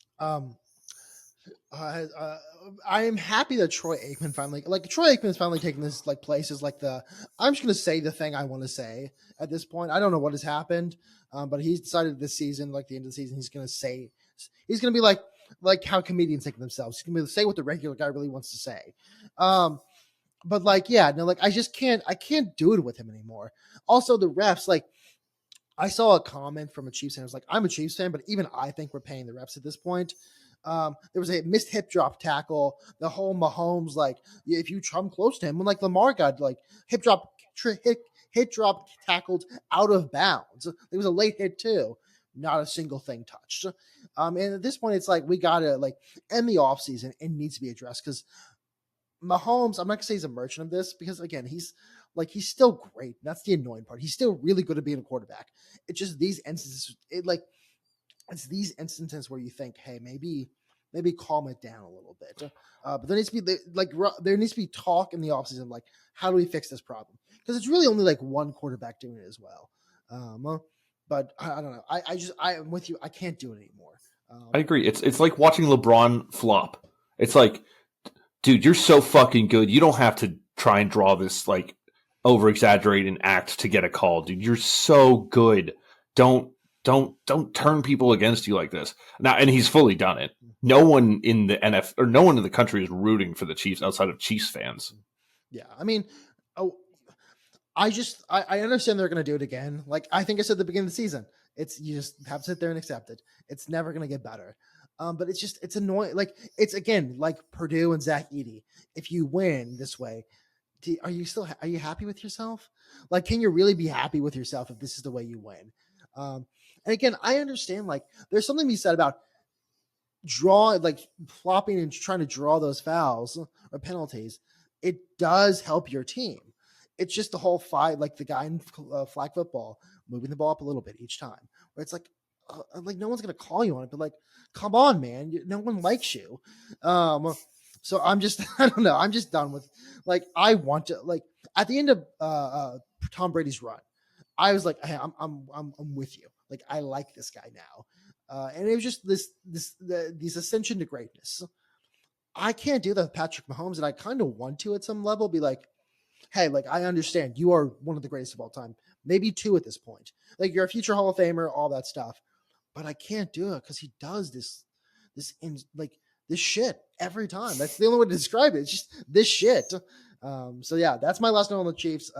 I am happy that Troy Aikman is finally taking this like places like I'm just gonna say the thing I want to say at this point. I don't know what has happened, but he's decided this season, like the end of the season, he's gonna be like how comedians think of themselves. He's gonna say what the regular guy really wants to say. But like, yeah, no, like I can't do it with him anymore. Also, the refs, like I saw a comment from a Chiefs fan. I was like, I'm a Chiefs fan, but even I think we're paying the refs at this point. There was a missed hip drop tackle. The whole Mahomes, like, if you come close to him, when like Lamar got like hip drop tackled out of bounds. It was a late hit too. Not a single thing touched. And at this point, it's like we gotta like end the offseason. It needs to be addressed because Mahomes, I'm not gonna say he's a merchant of this because again, he's still great. That's the annoying part. He's still really good at being a quarterback. It's just these instances. It's these instances where you think, hey, maybe calm it down a little bit. But there needs to be talk in the offseason, like how do we fix this problem? Because it's really only like one quarterback doing it as well. But I don't know. I'm with you. I can't do it anymore. I agree. It's like watching LeBron flop. It's like, dude, you're so fucking good. You don't have to try and draw this like over exaggerating act to get a call, dude. You're so good. Don't turn people against you like this. Now, and he's fully done it. No one in the NFL or no one in the country is rooting for the Chiefs outside of Chiefs fans. Yeah, I mean, I understand they're going to do it again. Like I think I said at the beginning of the season, you just have to sit there and accept it. It's never going to get better. But it's annoying. Like it's again like Purdue and Zach Edey. If you win this way, are you happy with yourself? Like, can you really be happy with yourself if this is the way you win? And again, I understand like there's something to be said about flopping and trying to draw those fouls or penalties. It does help your team. It's just the whole fight, like the guy in flag football moving the ball up a little bit each time, where it's like no one's gonna call you on it, but like, come on, man, no one likes you. So I'm just I don't know. I'm just done with like I want to like at the end of Tom Brady's run. I was like, hey, I'm with you. Like, I like this guy now. And it was just this ascension to greatness. I can't do that with Patrick Mahomes, and I kind of want to at some level be like, hey, like, I understand you are one of the greatest of all time. Maybe 2 at this point. Like, you're a future Hall of Famer, all that stuff. But I can't do it because he does this shit every time. That's the only way to describe it. It's just this shit. So, yeah, that's my last note on the Chiefs.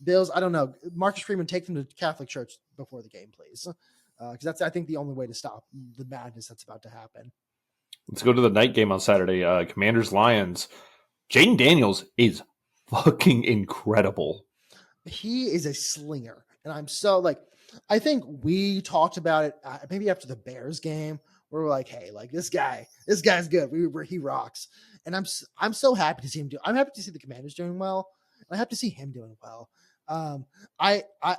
Bills, I don't know. Marcus Freeman, take them to Catholic church before the game, please. Because that's, I think, the only way to stop the madness that's about to happen. Let's go to the night game on Saturday. Commanders-Lions. Jaden Daniels is fucking incredible. He is a slinger. And I'm so, like, I think we talked about it maybe after the Bears game, where we're like, hey, like, this guy's good. He rocks. And I'm so happy to see him I'm happy to see the Commanders doing well. I have to see him doing well.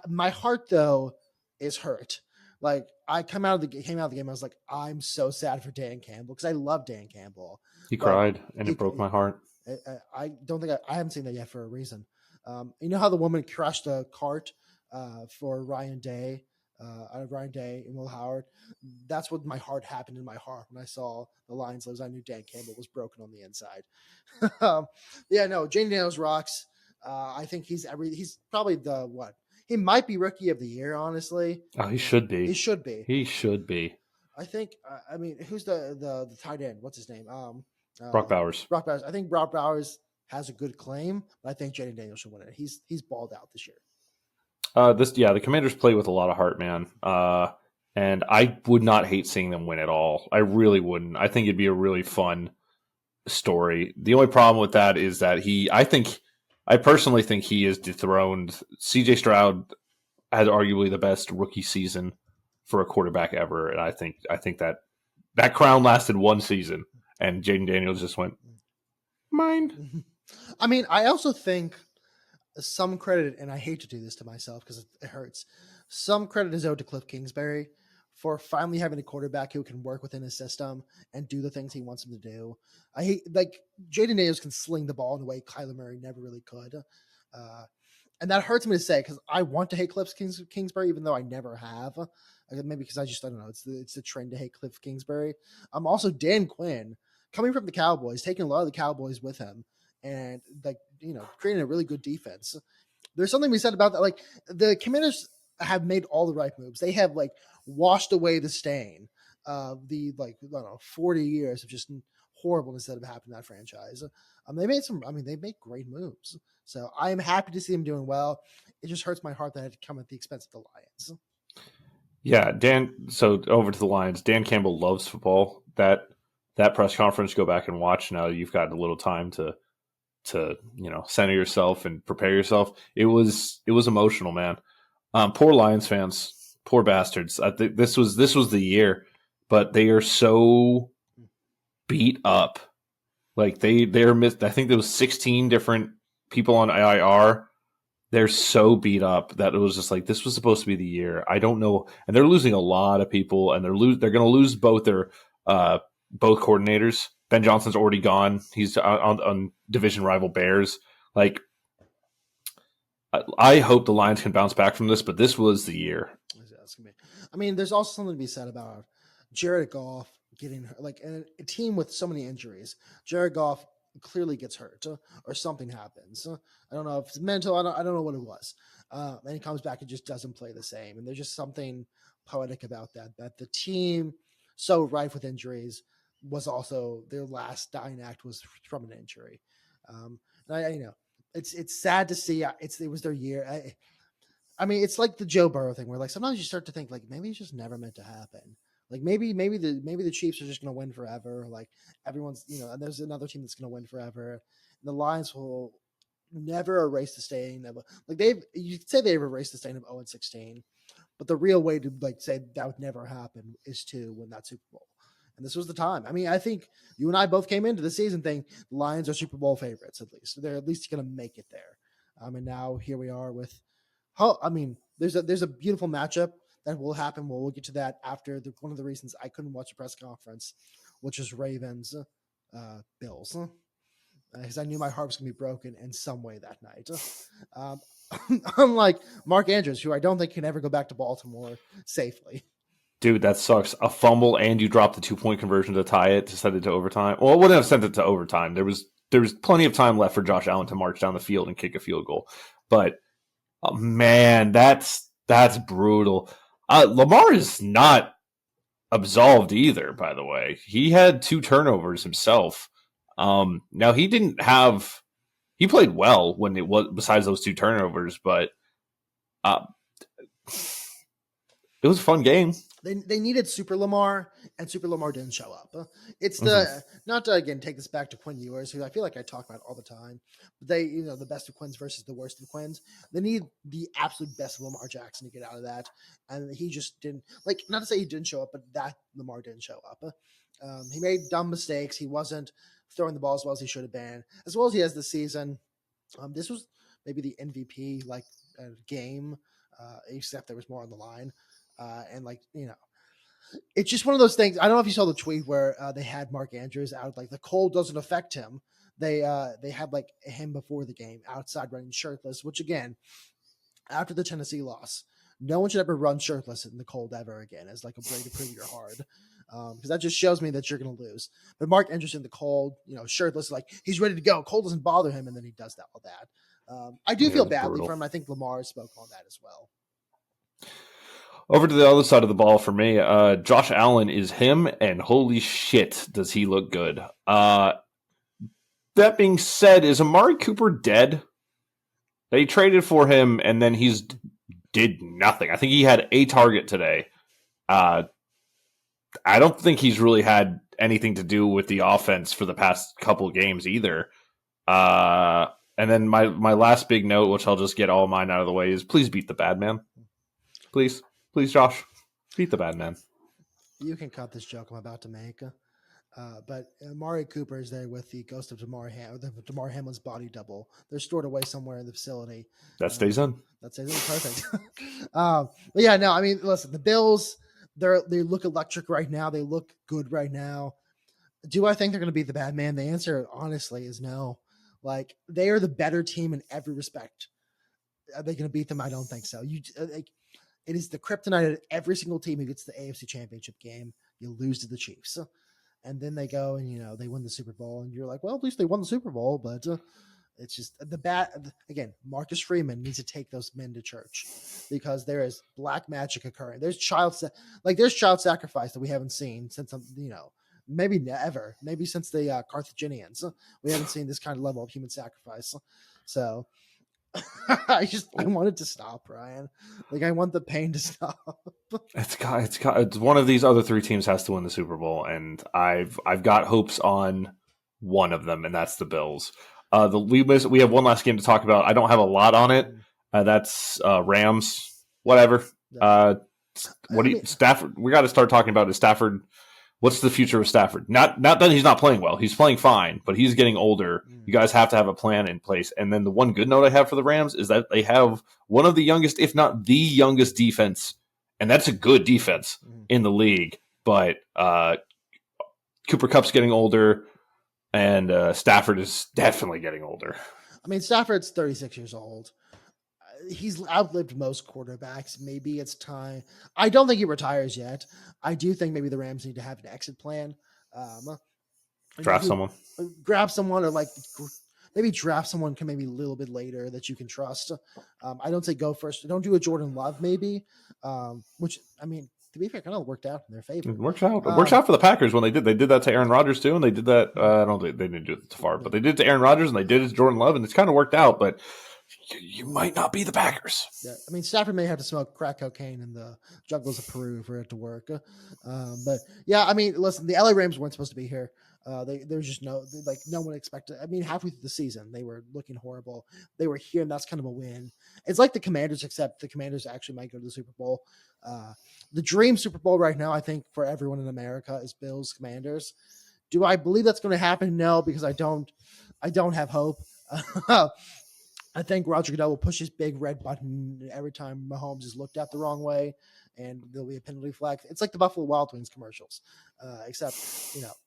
My heart though is hurt. Like I came out of the game. I was like, I'm so sad for Dan Campbell because I love Dan Campbell. He cried and it broke my heart. I don't think I haven't seen that yet for a reason. You know how the woman crashed a cart for Ryan Day out of Ryan Day and Will Howard. That's what my heart happened in my heart when I saw the Lions lose. I knew Dan Campbell was broken on the inside. Yeah, no, Jaden Daniels rocks. I think he's probably the what he might be rookie of the year. Honestly, Oh, he should be. he should be. He should be. I think. I mean, who's the tight end? What's his name? Brock Bowers. Brock Bowers. I think Brock Bowers has a good claim, but I think Jaden Daniels should win it. He's balled out this year. The Commanders play with a lot of heart, man. And I would not hate seeing them win at all. I really wouldn't. I think it'd be a really fun story. The only problem with that is that I personally think he is dethroned. CJ Stroud had arguably the best rookie season for a quarterback ever, and I think that crown lasted one season, and Jaden Daniels just went mine. I mean, I also think some credit, and I hate to do this to myself because it hurts. Some credit is owed to Cliff Kingsbury for finally having a quarterback who can work within his system and do the things he wants him to do. I hate Jaden Daniels can sling the ball in a way Kyler Murray never really could. And that hurts me to say because I want to hate Cliff Kingsbury, even though I never have. Maybe because I don't know. It's the trend to hate Cliff Kingsbury. Also Dan Quinn coming from the Cowboys, taking a lot of the Cowboys with him, and creating a really good defense. There's something we said about that. Like the Commanders have made all the right moves. They have washed away the stain of the 40 years of just horribleness that have happened in that franchise. They made great moves. So I am happy to see them doing well. It just hurts my heart that it had to come at the expense of the Lions. Yeah, so over to the Lions. Dan Campbell loves football. That press conference, go back and watch. Now you've got a little time to center yourself and prepare yourself. It was emotional, man. Poor Lions fans, poor bastards. I think this was the year, but they are so beat up. Like they're missed. I think there was 16 different people on IR. They're so beat up that it was just like this was supposed to be the year. I don't know, and they're losing a lot of people, and they're going to lose both their both coordinators. Ben Johnson's already gone. He's on division rival Bears. Like, I hope the Lions can bounce back from this, but this was the year. I mean, there's also something to be said about Jared Goff getting a team with so many injuries. Jared Goff clearly gets hurt or something happens. I don't know if it's mental. I don't know what it was. And he comes back and just doesn't play the same. And there's just something poetic about that the team so rife with injuries was also their last dying act was from an injury. It's sad to see. It was their year. I mean, it's like the Joe Burrow thing where sometimes you start to think maybe it's just never meant to happen. Maybe the Chiefs are just going to win forever. Everyone's, and there's another team that's going to win forever. And the Lions will never erase the stain of you could say they've erased the stain of 0-16, but the real way to say that would never happen is to win that Super Bowl. And this was the time. I mean, I think you and I both came into the season thinking the Lions are Super Bowl favorites at least. They're at least going to make it there. And now here we are with. There's a beautiful matchup that will happen. We'll get to that after one of the reasons I couldn't watch the press conference, which is Ravens, Bills, because I knew my heart was going to be broken in some way that night. Unlike Mark Andrews, who I don't think can ever go back to Baltimore safely. Dude, that sucks. A fumble and you dropped the 2-point conversion to tie it, to send it to overtime. Well, it wouldn't have sent it to overtime. There was plenty of time left for Josh Allen to march down the field and kick a field goal. But man, that's brutal. Lamar is not absolved either, by the way. He had 2 turnovers himself. Now he played well when it was besides those 2 turnovers, but it was a fun game. They needed Super Lamar, and Super Lamar didn't show up. It's not to again take this back to Quinn Ewers, who I feel like I talk about all the time. But they, the best of Quins versus the worst of Quins. They need the absolute best of Lamar Jackson to get out of that, and he just didn't. Not to say he didn't show up, but that Lamar didn't show up. He made dumb mistakes. He wasn't throwing the ball as well as he should have been, as well as he has this season. This was maybe the MVP game, except there was more on the line. It's just one of those things. I don't know if you saw the tweet where they had Mark Andrews out, the cold doesn't affect him. They had him before the game outside running shirtless, which again, after the Tennessee loss, No one should ever run shirtless in the cold ever again as like a way to prove you're hard. Because that just shows me that you're going to lose. But Mark Andrews in the cold, shirtless, like he's ready to go. Cold doesn't bother him, and then he does all that. I do feel badly for him. I think Lamar spoke on that as well. Over to the other side of the ball for me, Josh Allen is him, and holy shit, does he look good. That being said, is Amari Cooper dead? They traded for him, and then he's did nothing. I think he had a target today. I don't think he's really had anything to do with the offense for the past couple of games either. And then my last big note, which I'll just get all mine out of the way, is please beat the bad man. Please, Josh, beat the bad man. You can cut this joke I'm about to make. But Amari Cooper is there with the ghost of Damar Hamlin's body double. They're stored away somewhere in the facility. That stays in. That stays in. Perfect. But yeah, no, I mean, listen, the Bills, they look electric right now. They look good right now. Do I think they're going to beat the bad man? The answer, honestly, is no. Like, they are the better team in every respect. Are they going to beat them? I don't think so. It is the kryptonite of every single team who gets the AFC Championship game. You lose to the Chiefs. And then they go and, they win the Super Bowl. And you're like, well, at least they won the Super Bowl. But it's just again, Marcus Freeman needs to take those men to church because there is black magic occurring. There's child sacrifice that we haven't seen since, maybe never. Maybe since the Carthaginians. We haven't seen this kind of level of human sacrifice. So I want it to stop, Ryan. Like, I want the pain to stop. It's one of these other three teams has to win the Super Bowl, and I've got hopes on one of them, and that's the Bills. We have one last game to talk about. I don't have a lot on it. That's Rams. Whatever. Stafford? We got to start talking about is Stafford. What's the future of Stafford? Not that he's not playing well. He's playing fine, but he's getting older. You guys have to have a plan in place. And then the one good note I have for the Rams is that they have one of the youngest, if not the youngest defense, and that's a good defense in the league. But Cooper Kupp's getting older, and Stafford is definitely getting older. I mean, Stafford's 36 years old. He's outlived most quarterbacks. Maybe it's time. I don't think he retires yet. I do think maybe the Rams need to have an exit plan. Grab someone, or maybe draft someone maybe a little bit later that you can trust. I don't say go first. Don't do a Jordan Love maybe, which, I mean, to be fair, kind of worked out in their favor. It works out. It works out for the Packers when they did. They did that to Aaron Rodgers too, and they did that. I don't think they didn't do it to Favre, but they did it to Aaron Rodgers, and they did it to Jordan Love, and it's kind of worked out. But you might not be the Packers. Yeah, I mean, Stafford may have to smoke crack cocaine in the jungles of Peru for it to work. But yeah, I mean, listen, the LA Rams weren't supposed to be here. There's just no one expected. I mean, halfway through the season, they were looking horrible. They were here, and that's kind of a win. It's like the Commanders, except the Commanders actually might go to the Super Bowl. The dream Super Bowl right now, I think, for everyone in America is Bills Commanders. Do I believe that's going to happen? No, because I don't have hope. I think Roger Goodell will push his big red button every time Mahomes is looked at the wrong way, and there'll be a penalty flag. It's like the Buffalo Wild Wings commercials, except,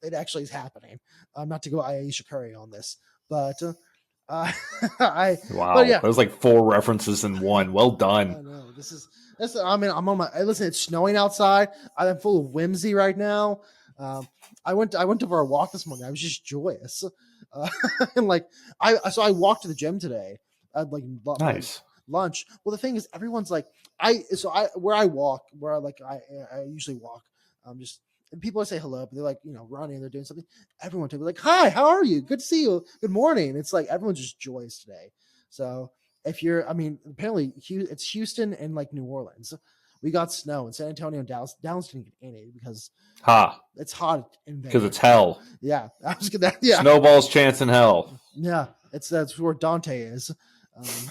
it actually is happening. Not to go Aisha Curry on this, but wow, but yeah. That was like 4 references in one. Well done. I know. I mean, I'm on my. Listen, it's snowing outside. I'm full of whimsy right now. I went for a walk this morning. I was just joyous, and I walked to the gym today. I'd nice lunch. Well, the thing is, everyone's like, I usually walk. And people say hello, but they're like, running, they're doing something. Everyone to be like, hi, how are you? Good to see you. Good morning. It's like everyone's just joyous today. So apparently it's Houston and like New Orleans. We got snow in San Antonio and Dallas. Dallas didn't get any because it's hot in Vegas. Because it's hell. Yeah, I was gonna. Yeah, snowball's chance in hell. Yeah, that's where Dante is.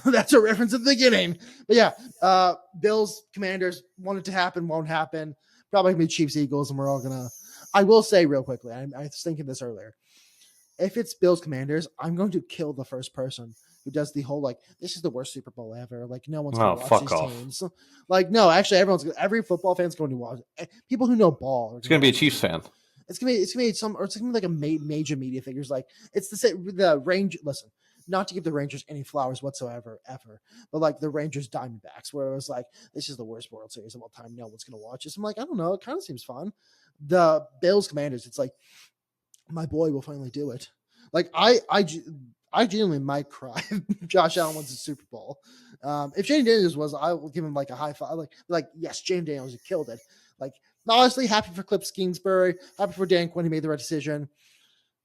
That's a reference at the beginning. But yeah, Bills, Commanders, want it to happen, won't happen. Probably gonna be Chiefs, Eagles, and we're all gonna. I will say real quickly, I was thinking this earlier. If it's Bills, Commanders, I'm going to kill the first person who does the whole this is the worst Super Bowl ever. Like, no one's gonna watch these teams. Like, no, actually, every football fan's going to watch. People who know ball. It's gonna be a Chiefs fan. It's gonna be like a major media figures. Like, it's the range. Listen, not to give the Rangers any flowers whatsoever, ever, but like the Rangers Diamondbacks, where it was like, this is the worst World Series of all time. No one's going to watch this. I'm like, I don't know. It kind of seems fun. The Bills Commanders, it's like, my boy will finally do it. Like, I genuinely might cry if Josh Allen wins the Super Bowl. If Jane Daniels was, I will give him like a high five. Like yes, Jane Daniels, he killed it. Like, honestly, happy for Cliff Kingsbury, happy for Dan Quinn, he made the right decision.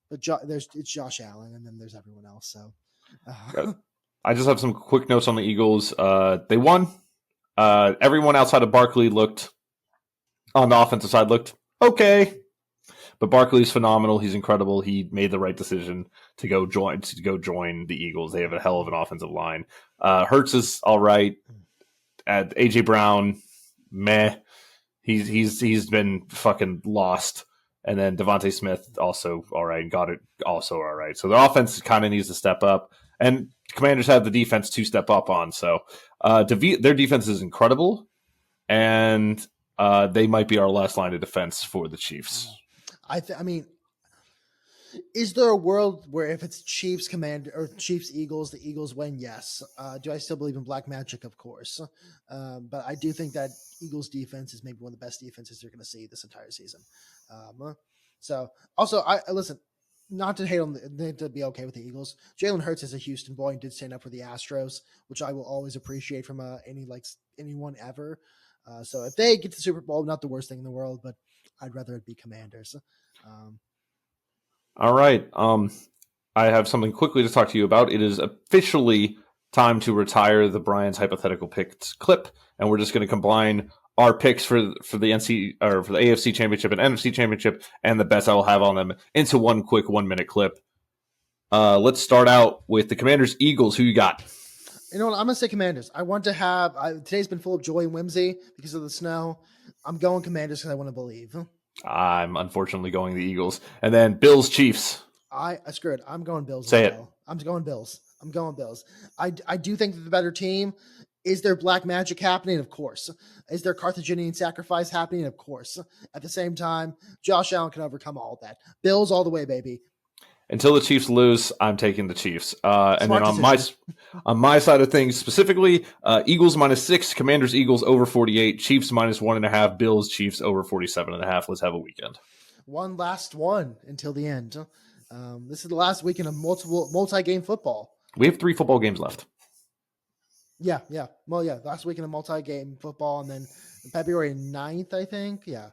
But it's Josh Allen, and then there's everyone else. So, I just have some quick notes on the Eagles. They won. Everyone outside of Barkley on the offensive side looked okay, but Barkley's phenomenal. He's incredible. He made the right decision to go join the Eagles. They have a hell of an offensive line. Hurts is all right. AJ Brown, meh. He's been fucking lost. And then Devontae Smith also all right. Got it also all right. So the offense kind of needs to step up. And Commanders have the defense to step up on. So their defense is incredible. And they might be our last line of defense for the Chiefs. I mean, is there a world where if it's Chiefs Commander or Chiefs Eagles, the Eagles win? Yes. Do I still believe in black magic? Of course. But I do think that Eagles defense is maybe one of the best defenses you're going to see this entire season. So also I listen, not to hate on to be okay with the Eagles. Jalen Hurts is a Houston boy and did stand up for the Astros, which I will always appreciate from anyone ever. So if they get to the Super Bowl, not the worst thing in the world, but I'd rather it be Commanders. All right. I have something quickly to talk to you about. It is officially time to retire the Brian's hypothetical picks clip, and we're just going to combine our picks for the for the AFC Championship and NFC Championship and the bets I will have on them into one quick 1 minute clip. Let's start out with the Commanders Eagles. Who you got? You know what? I'm going to say Commanders. I want to have today's been full of joy and whimsy because of the snow. I'm going Commanders because I want to believe. I'm unfortunately going the Eagles. And then Bills Chiefs. I screwed. I'm going Bills. Say it. I'm going Bills. I do think that the better team. Is there black magic happening? Of course. Is there Carthaginian sacrifice happening? Of course. At the same time, Josh Allen can overcome all of that. Bills all the way, baby. Until the Chiefs lose, I'm taking the Chiefs. And then on my side of things specifically, Eagles -6, Commanders Eagles over 48, Chiefs -1.5, Bills Chiefs over 47.5. Let's have a weekend. One last one until the end. This is the last weekend of multi-game football. We have 3 football games left. Yeah. Well, yeah, last weekend of multi-game football, and then February 9th, I think. Yeah.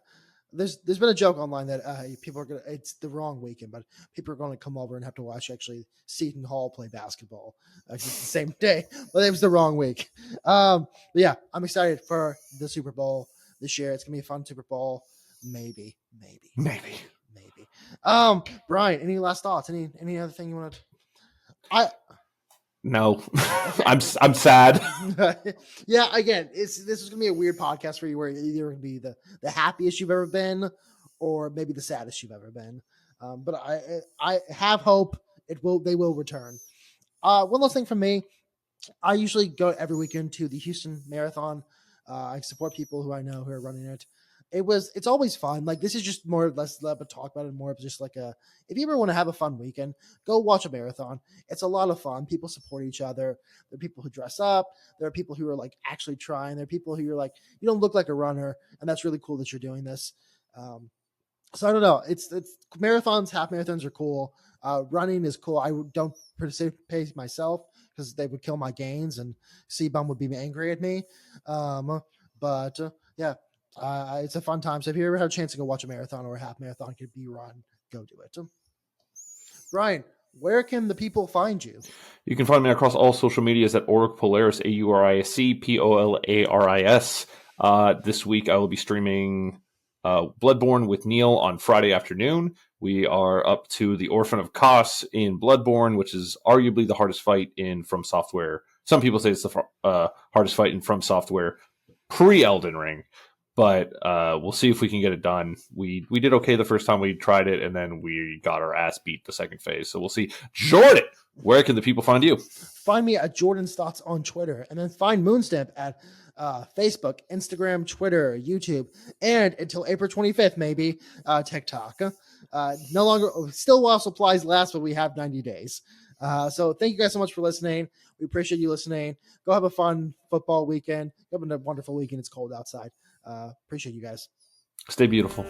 There's been a joke online that people are going to, it's the wrong weekend, but people are going to come over and have to watch actually Seton Hall play basketball. It's the same day, but it was the wrong week. But yeah, I'm excited for the Super Bowl this year. It's going to be a fun Super Bowl. Maybe. Brian, any last thoughts? Any other thing you want to, No, I'm sad. Yeah, again, this is gonna be a weird podcast for you, where you're either gonna be the happiest you've ever been, or maybe the saddest you've ever been. But I have hope they will return. One last thing from me, I usually go every weekend to the Houston Marathon. I support people who I know who are running it. It's always fun. Like, this is just more or less of a talk about it, more of just like if you ever want to have a fun weekend, go watch a marathon. It's a lot of fun. People support each other. There are people who dress up. There are people who are like actually trying. There are people who you're like, you don't look like a runner, and that's really cool that you're doing this. So I don't know. It's marathons, half marathons are cool. Running is cool. I don't participate myself because they would kill my gains, and C-Bum would be angry at me. But yeah. It's a fun time. So if you ever have a chance to go watch a marathon or a half marathon could be run, go do it. Brian, where can the people find you? You can find me across all social medias at Auric Polaris, AURISC, POLARIS. This week I will be streaming Bloodborne with Neil on Friday afternoon. We are up to the Orphan of Kos in Bloodborne, which is arguably the hardest fight in From Software. Some people say it's the hardest fight in From Software pre-Elden Ring. But we'll see if we can get it done. We did okay the first time we tried it, and then we got our ass beat the second phase. So we'll see. Jorden, where can the people find you? Find me at Jordan's Thoughts on Twitter, and then find Moonstamp at Facebook, Instagram, Twitter, YouTube, and until April 25th, maybe TikTok. No longer, still while supplies last, but we have 90 days. So thank you guys so much for listening. We appreciate you listening. Go have a fun football weekend. Have a wonderful weekend. It's cold outside. Appreciate you guys. Stay beautiful.